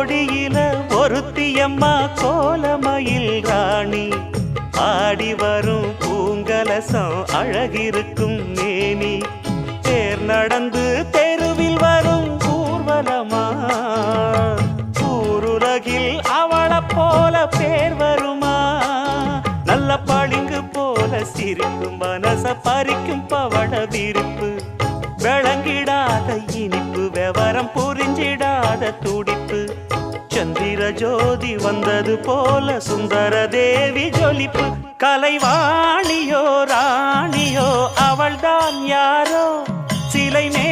கோடியில ஒருத்தியம்மா கோலமயில் ராணி ஆடி வரும் பூங்கலசம் அழகிருக்கும் மேனி தேர் நடந்து தெருவில் வரும் ஊர்வலமா ஊருலகில் அவளை போல பேர் வருமா நல்ல பளிங்கு போல சிரிக்கும் மனச பறிக்கும் பவள விரிப்பு விளங்கிடாத இனிப்பு விவரம் புரிஞ்சிடாத துடிப்பு சந்திர ஜோதி வந்தது போல சுந்தர தேவி ஜொலிப்பு கலைவாணியோ ராணியோ அவள்தான் யாரோ சிலை மே